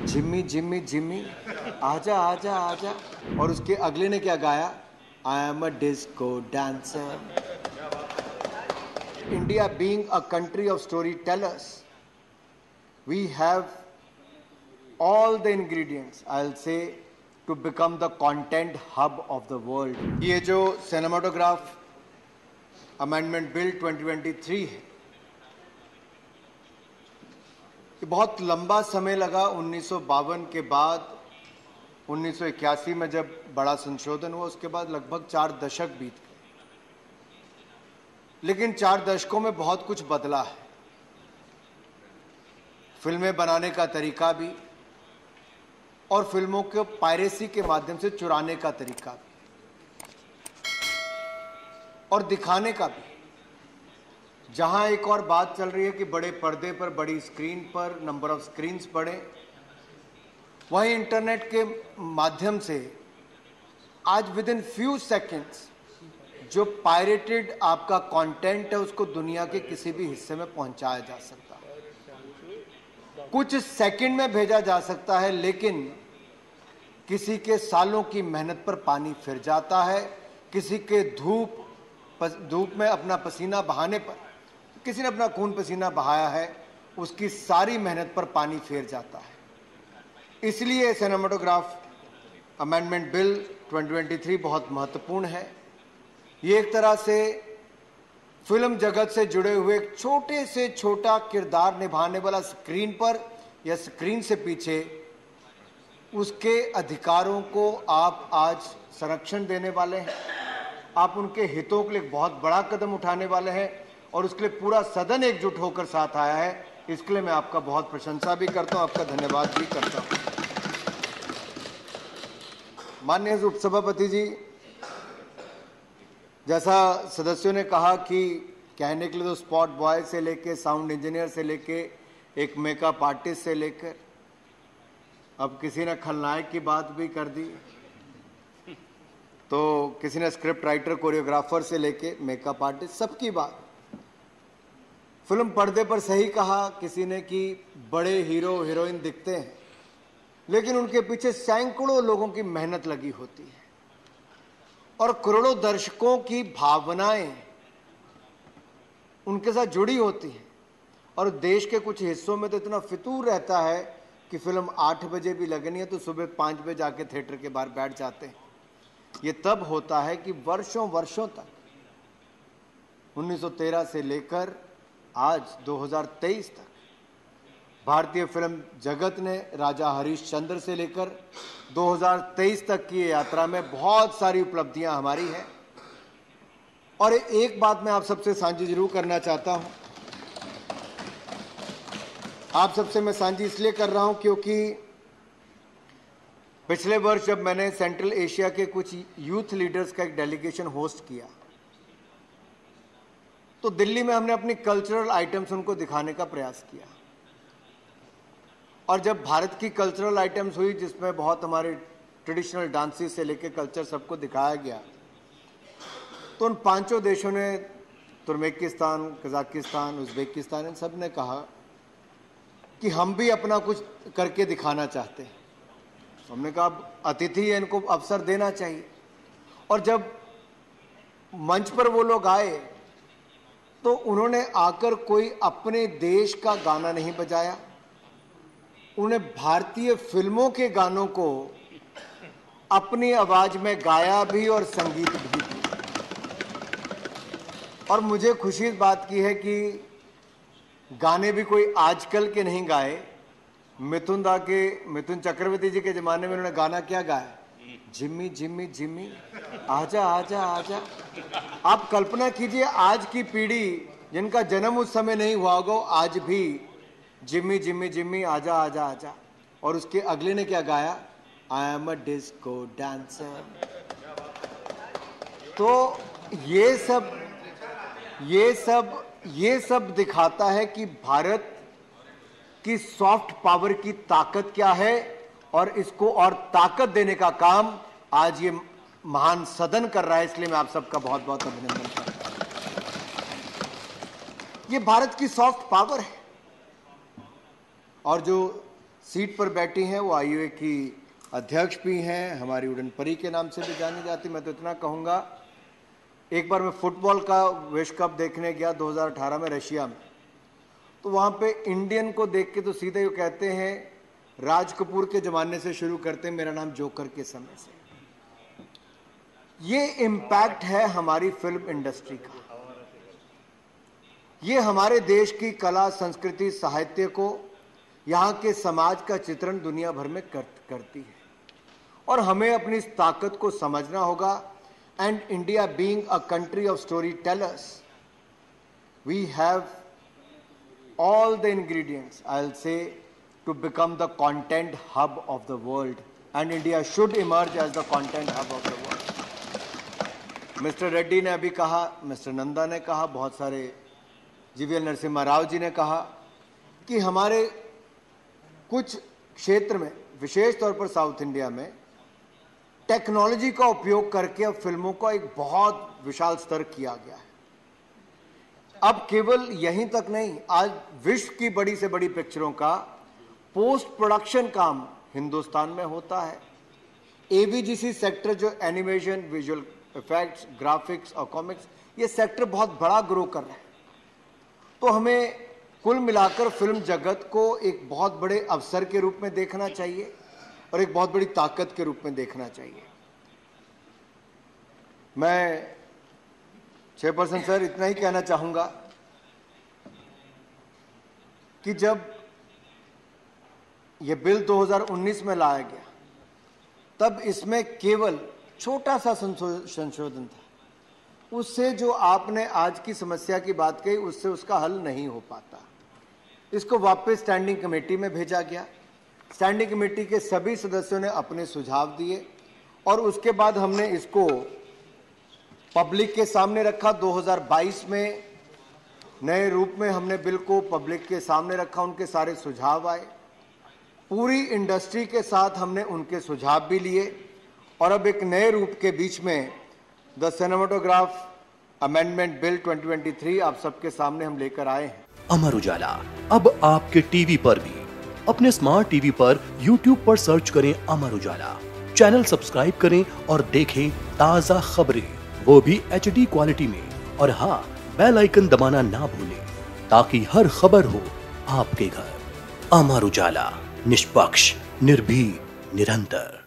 जिम्मी जिम्मी जिम्मी आजा आजा आजा। और उसके अगले ने क्या गाया? I am a disco dancer. India being a country of story tellers, we have all the ingredients, I'll say, to become the content hub of the world। ये जो सिनेमाटोग्राफ अमेंडमेंट बिल 2023 है, ये बहुत लंबा समय लगा। 1952 के बाद 1981 में जब बड़ा संशोधन हुआ, उसके बाद लगभग 4 दशक बीत गए। लेकिन 4 दशकों में बहुत कुछ बदला है। फिल्में बनाने का तरीका भी, और फिल्मों को पायरेसी के माध्यम से चुराने का तरीका भी, और दिखाने का भी। जहां एक और बात चल रही है कि बड़े पर्दे पर, बड़ी स्क्रीन पर नंबर ऑफ स्क्रीन्स बढ़े, वहीं इंटरनेट के माध्यम से आज विद इन फ्यू सेकेंड्स जो पायरेटेड आपका कंटेंट है, उसको दुनिया के किसी भी हिस्से में पहुंचाया जा सकता है, कुछ सेकंड में भेजा जा सकता है। लेकिन किसी के सालों की मेहनत पर पानी फिर जाता है। किसी के धूप में अपना पसीना बहाने पर, किसी ने अपना खून पसीना बहाया है, उसकी सारी मेहनत पर पानी फिर जाता है। इसलिए सिनेमाटोग्राफ अमेंडमेंट बिल 2023 बहुत महत्वपूर्ण है। ये एक तरह से फिल्म जगत से जुड़े हुए एक छोटे से छोटा किरदार निभाने वाला, स्क्रीन पर या स्क्रीन से पीछे, उसके अधिकारों को आप आज संरक्षण देने वाले हैं। आप उनके हितों के लिए बहुत बड़ा कदम उठाने वाले हैं, और उसके लिए पूरा सदन एकजुट होकर साथ आया है। इसके लिए मैं आपका बहुत प्रशंसा भी करता हूं, आपका धन्यवाद भी करता हूं। माननीय उपसभापति जी, जैसा सदस्यों ने कहा कि कहने के लिए तो स्पॉट बॉय से लेके, साउंड इंजीनियर से लेके, एक मेकअप आर्टिस्ट से लेकर, अब किसी ने खलनायक की बात भी कर दी, तो किसी ने स्क्रिप्ट राइटर, कोरियोग्राफर से लेके मेकअप आर्टिस्ट, सबकी बात। फिल्म पर्दे पर सही कहा किसी ने कि बड़े हीरो हीरोइन दिखते हैं, लेकिन उनके पीछे सैकड़ों लोगों की मेहनत लगी होती है, और करोड़ों दर्शकों की भावनाएं उनके साथ जुड़ी होती हैं। और देश के कुछ हिस्सों में तो इतना फितूर रहता है कि फिल्म 8 बजे भी लगनी है तो सुबह 5 बजे जाके थिएटर के बाहर बैठ जाते हैं। ये तब होता है कि वर्षों वर्षों तक, 1913 से लेकर आज 2023 तक, भारतीय फिल्म जगत ने राजा हरिश्चंद्र से लेकर 2023 तक की यात्रा में बहुत सारी उपलब्धियां हमारी हैं। और एक बात मैं आप सबसे साझी जरूर करना चाहता हूं। आप सबसे मैं साझी इसलिए कर रहा हूं क्योंकि पिछले वर्ष जब मैंने सेंट्रल एशिया के कुछ यूथ लीडर्स का एक डेलीगेशन होस्ट किया, तो दिल्ली में हमने अपनी कल्चरल आइटम्स उनको दिखाने का प्रयास किया। और जब भारत की कल्चरल आइटम्स हुई, जिसमें बहुत हमारे ट्रेडिशनल डांसेस से लेकर कल्चर सबको दिखाया गया, तो उन 5 देशों ने, तुर्कमेनिस्तान, कजाकिस्तान, उज्बेकिस्तान, इन सब ने कहा कि हम भी अपना कुछ करके दिखाना चाहते हैं। हमने कहा अतिथि है, इनको अवसर देना चाहिए। और जब मंच पर वो लोग आए तो उन्होंने आकर कोई अपने देश का गाना नहीं बजाया, उन्हें भारतीय फिल्मों के गानों को अपनी आवाज में गाया भी और संगीत भी दिया। और मुझे खुशी इस बात की है कि गाने भी कोई आजकल के नहीं गाए। मिथुन चक्रवर्ती जी के जमाने में उन्होंने गाना क्या गाया? जिम्मी जिम्मी जिम्मी आजा आजा आजा। आप कल्पना कीजिए, आज की पीढ़ी जिनका जन्म उस समय नहीं हुआ होगा, आज भी जिम्मी जिम्मी जिम्मी आजा आजा आजा। और उसके अगले ने क्या गाया? I am a disco dancer. तो ये सब दिखाता है कि भारत की सॉफ्ट पावर की ताकत क्या है, और इसको और ताकत देने का काम आज ये महान सदन कर रहा है। इसलिए मैं आप सबका बहुत बहुत अभिनंदन करता हूं। ये भारत की सॉफ्ट पावर है। और जो सीट पर बैठी हैं वो IOA की अध्यक्ष भी हैं, हमारी उड़न परी के नाम से भी जानी जाती। मैं तो इतना कहूँगा, एक बार मैं फुटबॉल का विश्व कप देखने गया 2018 में रशिया में, तो वहाँ पे इंडियन को देख के तो सीधे वो कहते हैं, राज कपूर के ज़माने से शुरू करते हैं, मेरा नाम जोकर के समय से। ये इम्पैक्ट है हमारी फिल्म इंडस्ट्री का। ये हमारे देश की कला, संस्कृति, साहित्य को, यहाँ के समाज का चित्रण दुनिया भर में करती है और हमें अपनी इस ताकत को समझना होगा। And India being a country of story tellers, we have all the ingredients, I'll say, to become the content hub of the world, and India should emerge as the content hub of the world. Mister Reddy ने अभी कहा, mister Nanda ने कहा, बहुत सारे GVL Narasimha Rao ji ने कहा कि हमारे कुछ क्षेत्र में, विशेष तौर पर साउथ इंडिया में, टेक्नोलॉजी का उपयोग करके अब फिल्मों का एक बहुत विशाल स्तर किया गया है। अब केवल यहीं तक नहीं, आज विश्व की बड़ी से बड़ी पिक्चरों का पोस्ट प्रोडक्शन काम हिंदुस्तान में होता है। AVGC सेक्टर, जो एनिमेशन, विजुअल इफेक्ट्स, ग्राफिक्स और कॉमिक्स, ये सेक्टर बहुत बड़ा ग्रो कर रहा है। तो हमें कुल मिलाकर फिल्म जगत को एक बहुत बड़े अवसर के रूप में देखना चाहिए और एक बहुत बड़ी ताकत के रूप में देखना चाहिए। मैं चेयरपर्सन सर इतना ही कहना चाहूँगा कि जब ये बिल 2019 में लाया गया, तब इसमें केवल छोटा सा संशोधन था। उससे जो आपने आज की समस्या की बात कही, उससे उसका हल नहीं हो पाता। इसको वापस स्टैंडिंग कमेटी में भेजा गया। स्टैंडिंग कमेटी के सभी सदस्यों ने अपने सुझाव दिए और उसके बाद हमने इसको पब्लिक के सामने रखा। 2022 में नए रूप में हमने बिल को पब्लिक के सामने रखा, उनके सारे सुझाव आए, पूरी इंडस्ट्री के साथ हमने उनके सुझाव भी लिए और अब एक नए रूप के बीच में द सिनेमेटोग्राफ अमेंडमेंट बिल 2023 आप सबके सामने हम लेकर आए हैं। अमर उजाला अब आपके टीवी पर भी। अपने स्मार्ट टीवी पर YouTube पर सर्च करें अमर उजाला, चैनल सब्सक्राइब करें और देखें ताजा खबरें, वो भी HD क्वालिटी में। और हाँ, बेल आइकन दबाना ना भूलें ताकि हर खबर हो आपके घर। अमर उजाला, निष्पक्ष, निर्भीक, निरंतर।